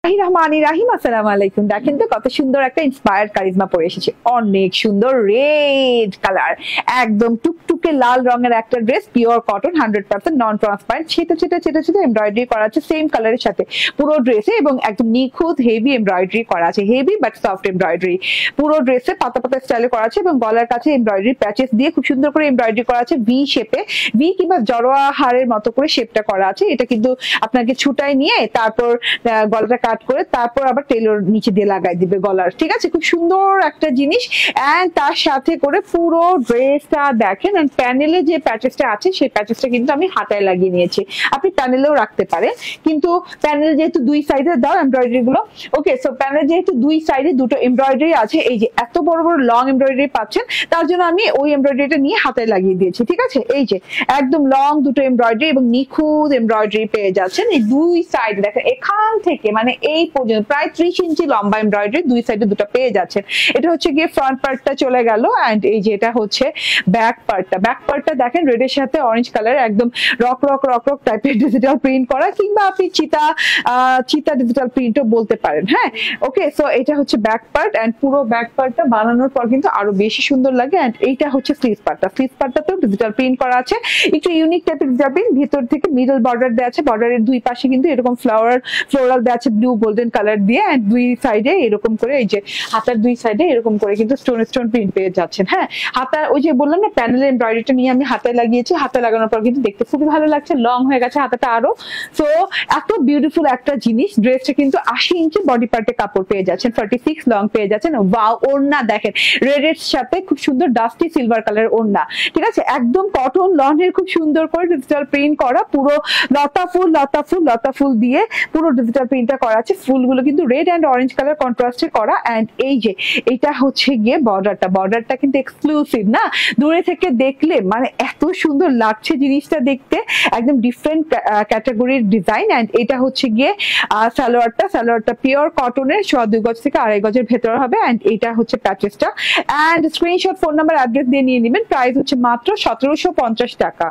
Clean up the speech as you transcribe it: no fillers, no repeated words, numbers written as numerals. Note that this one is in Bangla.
রহমানির রহিম, আসসালামু আলাইকুম। দেখেন তো কত সুন্দর একটা ইন্সপায়ার্ড কারিজমা পরে এসেছে, অনেক সুন্দর রেড কালার, একদম টুকটুকে লাল রঙের একটা dress, pure cotton, 100% non transparent, ছেটে ছেটে ছেটে ছেটে এমব্রয়ডারি করা আছে সেম কালারের সাথে পুরো ড্রেসে, এবং একদম নিখুঁত হেভি এমব্রয়ডারি করা আছে, হেভি বাট সফট এমব্রয়ডারি পুরো ড্রেসে পাতা পাতা স্টাইলে করা আছে, এবং গলার কাছে এমব্রয়ডারি প্যাচেস দিয়ে খুব সুন্দর করে এমব্রয়ডারি করা আছে ভি শেপে, ভি কিংবা জড়োয়া হারের মতো করে শেপটা করা আছে। এটা কিন্তু আপনাকে ছুটাই নিয়ে তারপর গলাটা কাট করে তারপর আবার টেলর নিচে দিয়ে লাগাই দিবে গলার, ঠিক আছে? খুব সুন্দর একটা জিনিস। এন্ড তার সাথে করে পুরো ড্রেসটা দেখেন, এন্ড প্যানেলে যে প্যাচেসটা আছে সেই প্যাচেসটা কিন্তু আমি হাতায় লাগিয়ে নিয়েছি, আপনি প্যানেলেও রাখতে পারেন, কিন্তু প্যানেল যেহেতু দুই সাইডে দাও এমব্রয়ডারি গুলো, ওকে, সো প্যানেল যেহেতু দুই সাইডে দুটো এমব্রয়ডারি আছে, এই যে এত বড় বড় লং এমব্রয়ডারি পাচ্ছেন, তার জন্য আমি ওই এমব্রয়ডারিটা নিয়ে হাতায় লাগিয়ে দিয়েছি, ঠিক আছে? এই যে একদম লং দুটো এমব্রয়ডারি এবং নিখুঁত এমব্রয়ডারি পেয়ে যাচ্ছেন এই দুই সাইডে। দেখেন এখান থেকে মানে এই পর্যন্ত প্রায় 30 ইঞ্চি লম্বা এমব্রয়ডারি দুই সাইডে দুটো পেয়ে যাচ্ছেন। এটা হচ্ছে গিয়ে ফ্রন্ট পার্টটা চলে গেল, এন্ড এই যে এটা হচ্ছে ব্যাক পার্টটা। ব্যাক পার্টটা দেখেন রেডের সাথে অরেঞ্জ কালার, একদম রক রক রক রক টাইপের ডিজিটাল প্রিন্ট করা, কিংবা আপনি চিতা ডিজিটাল প্রিন্টও বলতে পারেন, হ্যাঁ, ওকে। সো এটা হচ্ছে ব্যাক পার্ট, এন্ড পুরো ব্যাক পার্টটা বানানোর পর কিন্তু আরো বেশি সুন্দর লাগে। এন্ড এইটা হচ্ছে স্লিভ পার্টটা, স্লিভ পার্টটাতেও ডিজিটাল প্রিন্ট করা আছে, একটু ইউনিক টাইপের ডিজিটাল প্রিন্ট, ভিতর থেকে মিডল বর্ডার দেওয়া আছে, বর্ডারের দুই পাশে কিন্তু এরকম ফ্লোরাল দেওয়া আছে ব্লু গোল্ডেন কালার দিয়ে, এন্ড দুই সাইডে এরকম করে এই যে হাতার দুই সাইডে এরকম করে কিন্তু স্টোন প্রিন্ট পেয়ে যাচ্ছেন। হ্যাঁ, হাতার ওই যে বললাম না প্যানেলের এমব্রয়ডারিটা নিয়ে আমি হাতায় লাগিয়েছি, হাতায় লাগানোর পর কিন্তু দেখতে খুবই ভালো লাগছে, লং হয়ে গেছে হাতাটা আরো। সো এত বিউটিফুল একটা জিনিস, ড্রেসটা কিন্তু 80 ইঞ্চি বডি পার্টে কাপড় পেয়ে যাচ্ছেন, 46 লং পেয়ে যাচ্ছেন। ওয়াও, ওড়না দেখেন রেডের সাথে খুব সুন্দর ডাস্টি সিলভার কালার ওড়না, ঠিক আছে? একদম কটন লনের খুব সুন্দর করে ডিজিটাল প্রিন্ট করা, পুরো লতা ফুল দিয়ে পুরো ডিজিটাল প্রিন্টটা করা আছে। ফুলগুলো কিন্তু রেড এন্ড অরেঞ্জ কালার কন্ট্রাস্টে করা। এন্ড এই যে এটা হচ্ছে গিয়ে বর্ডারটা কিন্তু এক্সক্লুসিভ না, দূরে থেকে দেখলে মানে এত সুন্দর লাগছে জিনিসটা দেখতে, একদম ডিফারেন্ট ক্যাটাগরির ডিজাইন। এন্ড এটা হচ্ছে গিয়ে সালোয়ারটা পিওর কটনের, 2 গজ থেকে 2.5 গজের ভেতর হবে। এন্ড এটা হচ্ছে প্যাচেসটা। And screenshot, phone number, address দিয়ে নিয়ে নেবেন। প্রাইস হচ্ছে মাত্র 1750 টাকা।